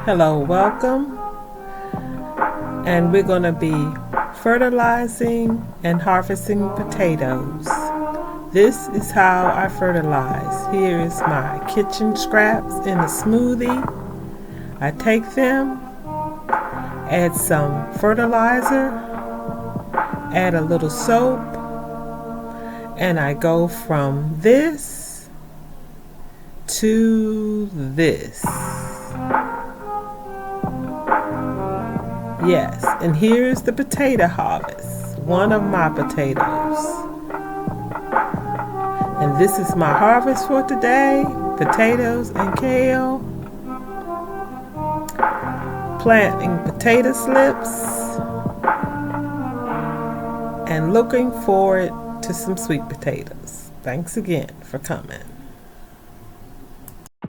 Hello, welcome. And we're going to be fertilizing and harvesting potatoes. This is how I fertilize. Here is my kitchen scraps in a smoothie. I take them, add some fertilizer, add a little soap, and I go from this to this. Yes, and here's the potato harvest, one of my potatoes. And this is my harvest for today, potatoes and kale. Planting potato slips and looking forward to some sweet potatoes. Thanks again for coming.